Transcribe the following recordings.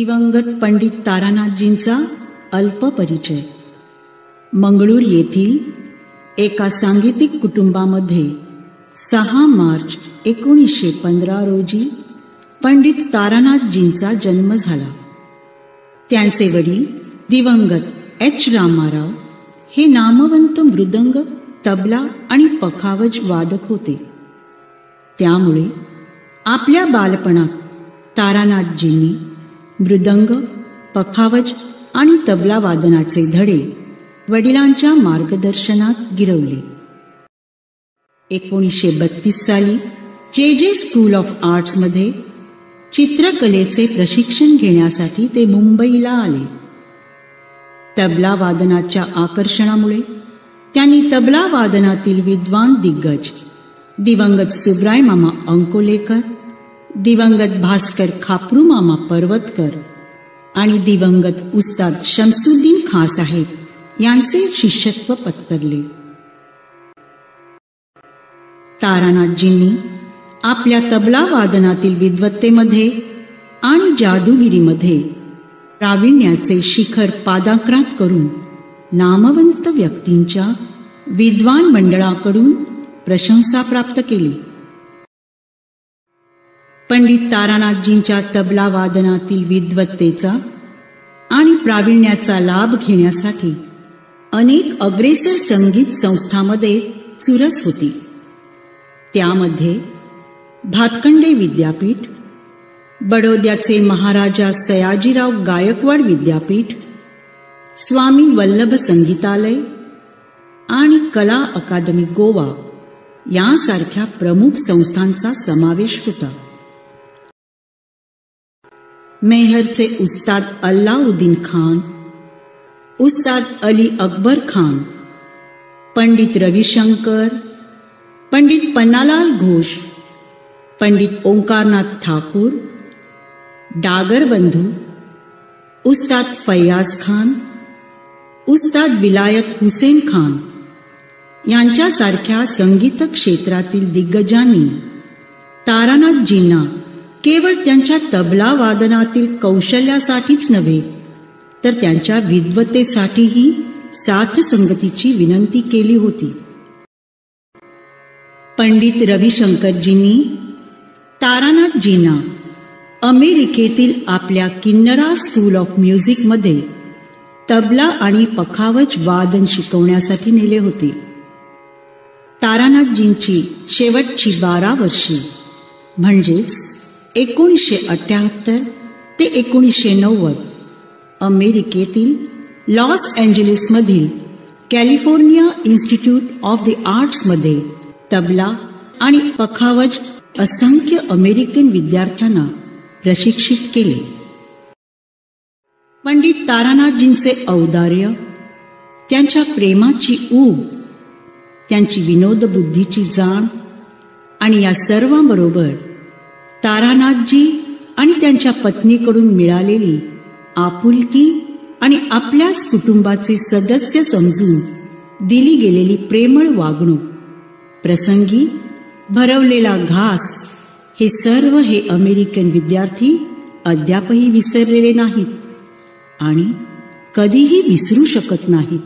दिवंगत पंडित तारानाथजींचा अल्प परिचय. मंगळूर येथील एका सांगीतिक कुटुंबामध्ये 6 मार्च 1915 रोजी पंडित तारानाथजींचा जन्म झाला. त्यांचे वडील दिवंगत एच रामाराव हे नामवंत मृदंग, तबला आणि पखावज वादक होते. त्यामुळे आपल्या बालपणात तारानाथजींनी मृदंग, पखावज आणि तबला वादनाचे धडे वडिलांच्या मार्गदर्शनात गिरवले. 1932 साली जे स्कूल ऑफ आर्ट्समध्ये चित्रकलेचे प्रशिक्षण घेण्यासाठी ते मुंबईला आले. तबला वादनाच्या आकर्षणामुळे त्यांनी तबला वादनातील विद्वान दिग्गज दिवंगत सुब्राय मामा अंकोलेकर, दिवंगत भास्कर खापरू मामा पर्वतकर आणि दिवंगत उस्ताद शमसुद्दीन खां साहेब यांचे शिष्यत्व पत्करले. तारानाथजींनी आपल्या तबला वादनातील विद्वत्तेमध्ये आणि जादूगिरीमध्ये प्रावीण्याचे शिखर पादाक्रांत करून नामवंत व्यक्तींच्या विद्वान मंडळाकडून प्रशंसा प्राप्त केली. पंडित तारानाथजींच्या तबला वादनातील विद्वत्तेचा आणि प्रावीण्याचा लाभ घेण्यासाठी अनेक अग्रेसर संगीत संस्थांमध्ये चुरस होती. त्यामध्ये भातखंडे विद्यापीठ, बडोद्याचे महाराजा सयाजीराव गायकवाड विद्यापीठ, स्वामी वल्लभ संगीतालय आणि कला अकादमी गोवा यांसारख्या प्रमुख संस्थांचा समावेश होता. मेहरचे उस्ताद अल्लाउद्दीन खान, उस्ताद अली अकबर खान, पंडित रविशंकर, पंडित पन्नालाल घोष, पंडित ओंकारनाथ ठाकूर, डागर बंधू, उस्ताद फैयाज खान, उस्ताद विलायत हुसेन खान यांच्यासारख्या संगीत क्षेत्रातील दिग्गजांनी तारानाथजींना केवळ त्यांच्या तबला वादनातील कौशल्यासाठीच नव्हे तर त्यांच्या विद्वत्तेसाठीही साथ संगतीची विनंती केली होती. पंडित रविशंकरजींनी तारानाथजींना अमेरिकेतील आपल्या किन्नरा स्कूल ऑफ म्युझिकमध्ये तबला आणि पखावज वादन शिकवण्यासाठी नेले होते. तारानाथजींची शेवटची 12 वर्षे म्हणजेच 1978 ते 1990 अमेरिकेतील लॉस एंजलिसमधील कॅलिफोर्निया इन्स्टिट्यूट ऑफ द आर्ट्समध्ये तबला आणि पखावज असंख्य अमेरिकन विद्यार्थ्यांना प्रशिक्षित केले. पंडित तारानाथजींचे औदार्य, त्यांच्या प्रेमाची ऊब, त्यांची विनोदबुद्धीची जाण आणि या सर्वांबरोबर तारानाथजी आणि त्यांच्या पत्नीकडून मिळालेली आपुलकी आणि आपल्याच कुटुंबाचे सदस्य समजून दिली गेलेली प्रेमळ वागणूक, प्रसंगी भरवलेला घास, हे सर्व हे अमेरिकन विद्यार्थी अद्यापही विसरलेले नाहीत आणि कधीही विसरू शकत नाहीत.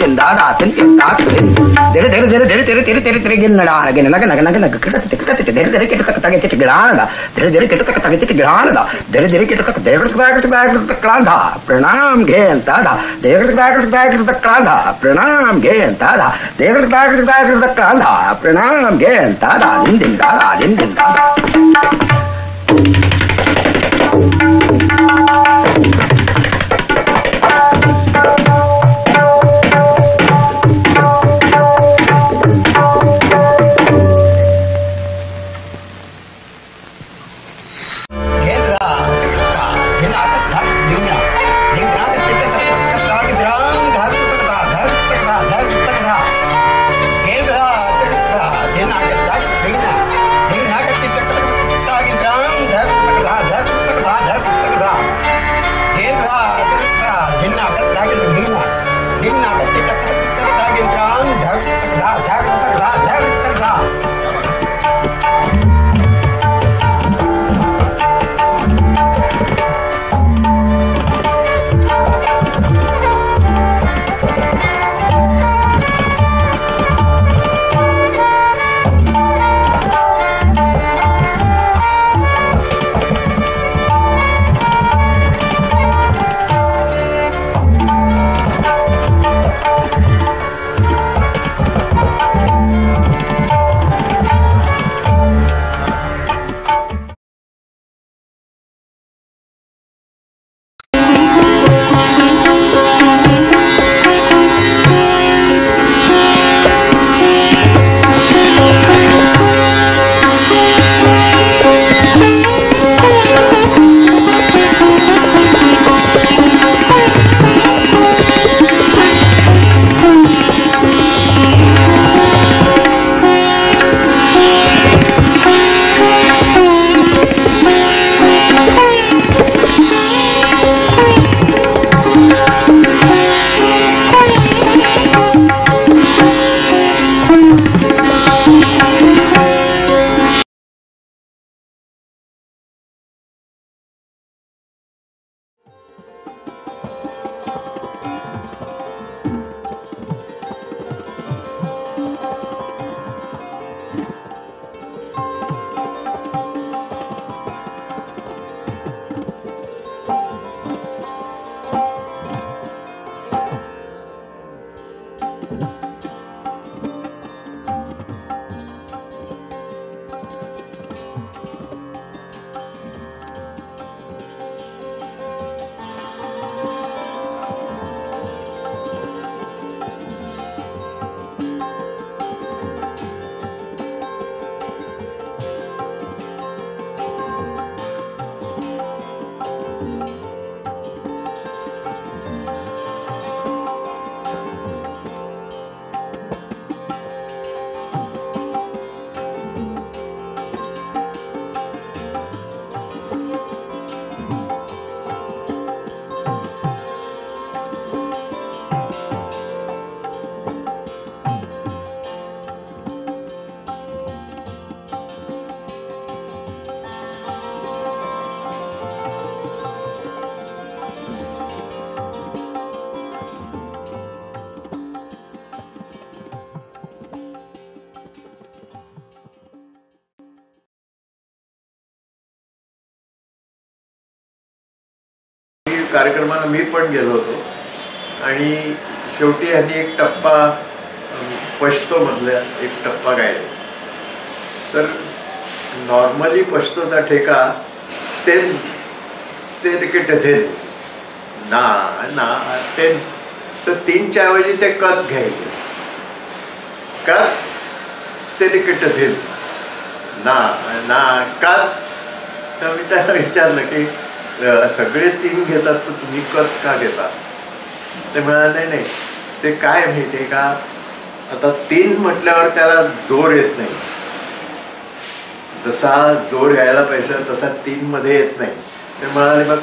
दिन दादा दिन दिन दादा धीरे धीरे धीरे धीरे धीरे धीरे धीरे धीरे गिनना गिनना गिनना गिनना धीरे धीरे किट तक तक किट गिराना धीरे धीरे किट तक तक किट गिराना धीरे धीरे किट तक देर तक क्रांधा प्रणाम घेन दादा देर तक क्रांधा प्रणाम घेन दादा देर तक क्रांधा प्रणाम घेन दादा दिन दिन दादा दिन दिन दादा कार्यक्रमाला मी पण गेलो होतो आणि शेवटी ह्यांनी एक टप्पा पश्तो मधला एक टप्पा गायला. तर नॉर्मली पश्तोचा ठेका तेन ते रिकेट थे ना ना तेन, तर तीनच्या ऐवजी ते कत घ्यायचे. कत ते रिकेट थे ना ना कत. तर मी त्यांना विचारलं की सगळे तीन घेतात तर तुम्ही कत का घेता. ते म्हणाले नाही ते काय माहिती आहे का, आता तीन म्हटल्यावर त्याला जोर येत नाही, जसा जोर यायला पाहिजे तसा तीन मध्ये येत नाही. ते म्हणाले मग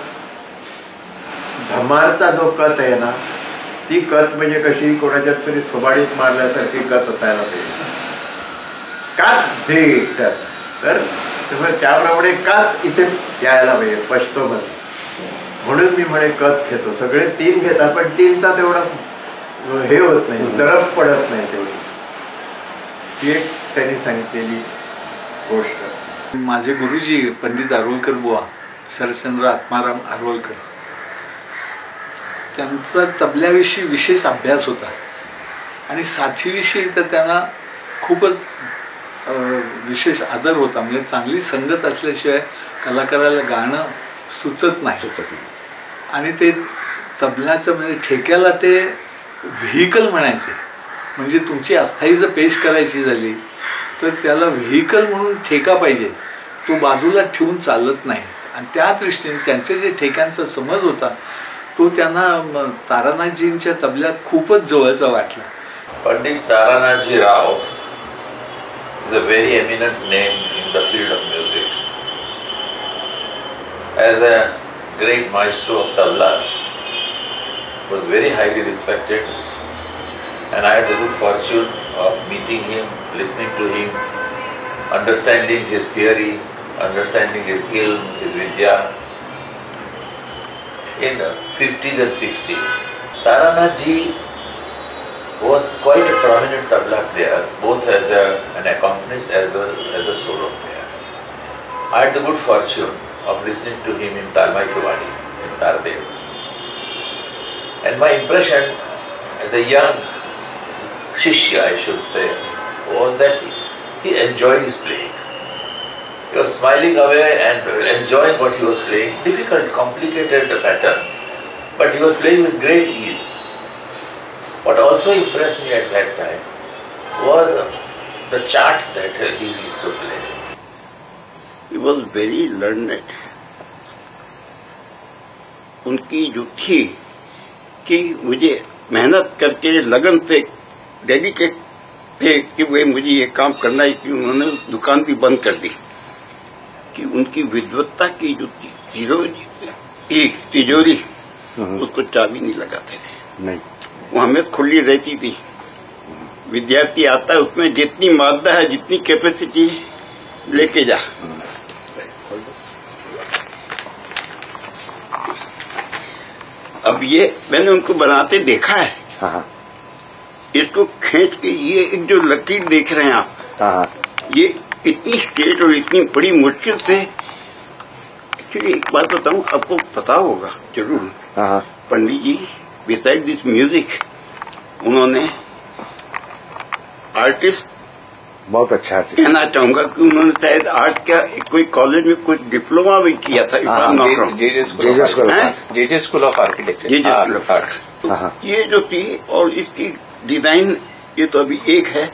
धमारचा जो कत आहे ना, ती कत म्हणजे कशी कोणाच्यात तरी थोबाडीत मारल्यासारखी कत असायला पाहिजे. कात धीट, तर त्याप्रमाणे कात इथे यायला पाहिजे पश्तो मध्ये. म्हणून मी म्हणे कत घेतो. सगळे तीन घेतात पण तीनचा तेवढा हे होत नाही, जरब पडत नाही तेवढी. ही एक त्यांनी सांगितलेली गोष्ट. माझे गुरुजी पंडित आरोलकर बुवा, शरदचंद्र आत्माराम आरोलकर, त्यांचा तबल्याविषयी विशेष अभ्यास होता आणि साथीविषयी तर त्यांना खूपच विशेष आदर होता. म्हणजे चांगली संगत असल्याशिवाय कलाकाराला गाणं सुचत नाही. आणि ते तबल्याचं म्हणजे ठेक्याला ते व्हेकल म्हणायचे. म्हणजे तुमची अस्थायी जर पेश करायची झाली तर त्याला व्हेकल म्हणून ठेका पाहिजे, तो बाजूला ठेवून चालत नाही. आणि त्या दृष्टीने त्यांचे जे ठेक्यांचा समज होता तो त्यांना तारानाथजींच्या तबल्यात खूपच जवळचा वाटला. पंडित तारानाथजी राव is a very eminent name in the field of music. As a great maestro of tabla, was very highly respected, and I had the good fortune of meeting him, listening to him, understanding his theory, understanding his ilm, his vidya. In the 50s and 60s, Taranathji was quite a prominent tabla player, both as an accompanist as well as a solo player. I had the good fortune of listening to him in Talmai Kiwani, in Tardev. And my impression as a young Shishya, I should say, was that he enjoyed his playing. He was smiling away and enjoying what he was playing. Difficult, complicated patterns, but he was playing with great ease. What also impressed me at that time was the chart that he used to play. He was very learned. उनकी जो थी कि मुझे मेहनत करके लगन से dedicate थे कि वे मुझे ये काम करना है, कि उन्होंने दुकान भी बंद कर दी. कि उनकी विद्वत्ता की जो तिजोरी उसको चाबी नहीं लगाते थे. नहीं, वो हमें खुली रहती थी. विद्यार्थी आता है उसमें जितनी मात्रा है, जितनी कैपेसिटी लेके जा. अब ये मैंने उनको बनाते देखा है. हाँ. इसको खींच के ये एक जो लकीर देख रहे हैं आप, हाँ. ये इतनी स्ट्रेट और इतनी बड़ी मुश्किल से. एक्चुअली एक बात बताऊं, आपको पता होगा जरूर. हाँ. पंडित जी बिसाइड दिस म्यूजिक उन्होंने आर्टिस्ट, बहुत अच्छा कहना चाहूंगा कि उन्होंने शायद आर्ट का कोई कॉलेज में कुछ डिप्लोमा भी किया था. जेजे स्कूल ऑफ आर्किटेक्चर. ये जो थी और इसकी डिजाइन, ये तो अभी एक है.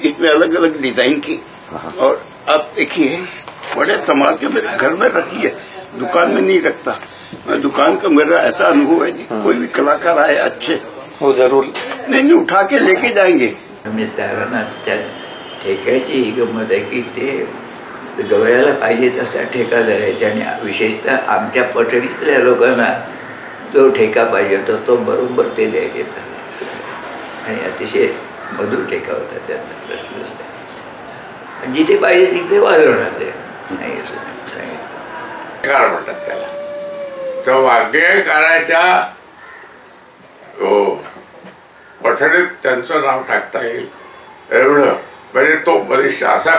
इसमें अलग अलग डिजाइन की. और आप देखिए बड़े संभाल के मेरे घर में रखी है, दुकान में नहीं रखता. दुकान का मेरा ऐसा अनुभव है, कोई भी कलाकार आए अच्छे वो जरूर नहीं उठा के लेके जाएंगे. तारानाथच्या ठेक्याची ही गंमत आहे की ते गवळ्याला पाहिजे तसा ठेका धरायचा. आणि विशेषतः आमच्या पटडीतल्या लोकांना जो ठेका पाहिजे होता तो बरोबर ते द्यायचे. आणि अतिशय मधुर ठेका होता. त्यातला प्रश्नच नाही. जिथे पाहिजे तिथे वाजवणार ते नाही असं सांगितलं. म्हणतात त्याला तो वाद्यकाराच्या पठडीत त्यांचं नाव टाकता येईल एवढं. म्हणजे तो बरीचशा असा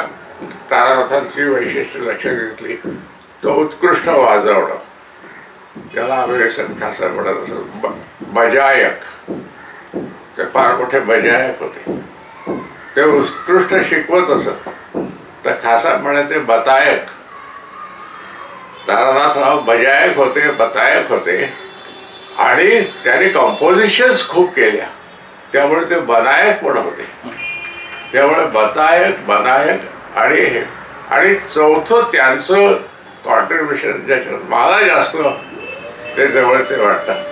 तारानाथांची वैशिष्ट्य लक्षात घेतली. तो उत्कृष्ट वाजवणं, त्याला अमेरिकन खासा म्हणत असत. बजायक, ते फार मोठे बजायक होते. ते उत्कृष्ट शिकवत असत. तर खासा म्हणायचे बतायक. तारानाथराव बजायक होते, बतायक होते. आणि त्यांनी कंपोजिशन्स खूप केल्या, त्यामुळे ते बनायक पण होते. त्यामुळे बतायक, बनायक आणि चौथं त्यांचं कॉन्ट्रीब्युशन ज्याच्यात मला जास्त ते जवळचे वाटतात.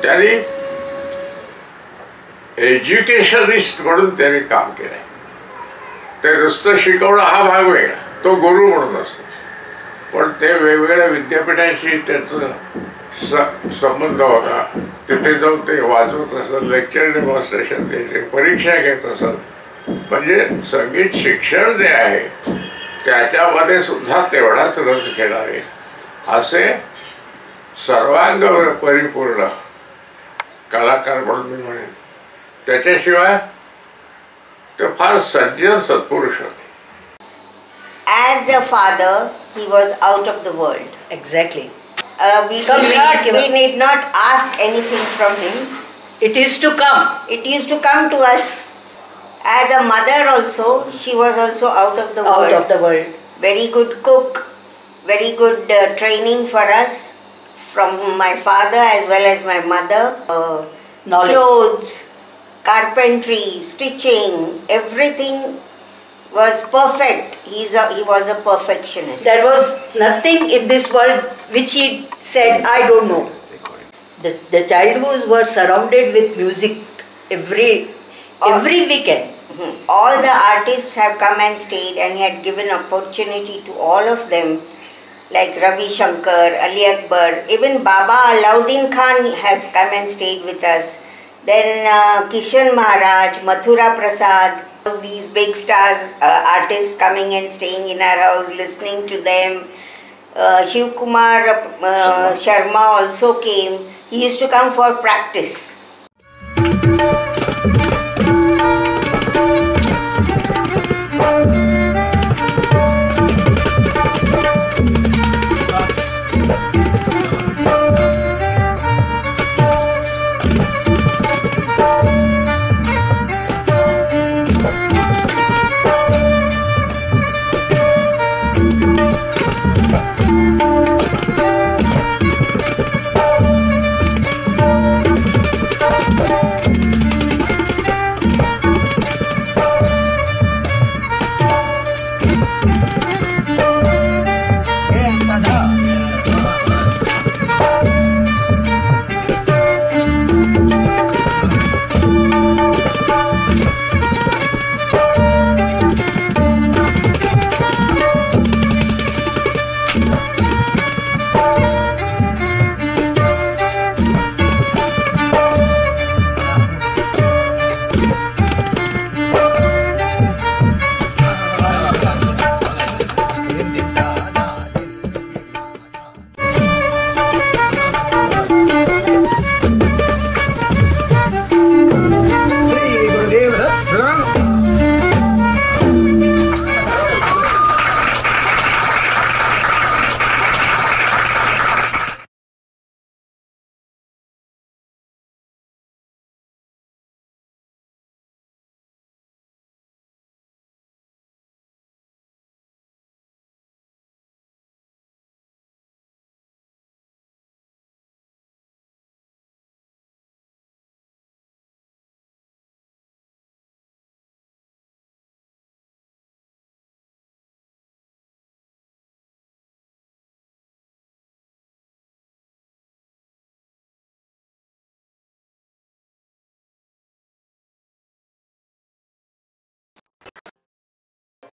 त्यांनी एज्युकेशनिस्ट म्हणून त्यांनी काम केलंय. ते नुसतं शिकवणं हा भाग वेगळा, तो गुरु म्हणून असतो. पण ते वेगवेगळ्या विद्यापीठांशी त्यांचं संबंध होता. तिथे जाऊन ते वाजवत असत, लेक्चर डेमॉन्स्ट्रेशन द्यायचे, परीक्षा घेत असत. म्हणजे संगीत शिक्षण जे आहे त्याच्यामध्ये सुद्धा तेवढाच रस घेणारे असे सर्वांग परिपूर्ण कलाकार म्हणून मी म्हणेन त्याच्याशिवाय ते फार सज्जन सत्पुरुष होते. As a father, he was out of the world. Exactly. We need not ask anything from him. It is to come. It used to come to us. As a mother also, she was also out of the world. Out of the world. Very good cook, very good training for us from my father as well as my mother. Knowledge. Clothes, carpentry, stitching, everything was perfect. He was a perfectionist. There was nothing in this world which he said, I don't know. The childhood were surrounded with music every weekend. All the artists have come and stayed, and he had given opportunity to all of them, like Ravi Shankar, Ali Akbar, even Baba Alauddin Khan has come and stayed with us. Then Kishan Maharaj, Mathura Prasad, these big stars, artists coming and staying in our house, listening to them. Shiv Kumar Sharma also came. He used to come for practice.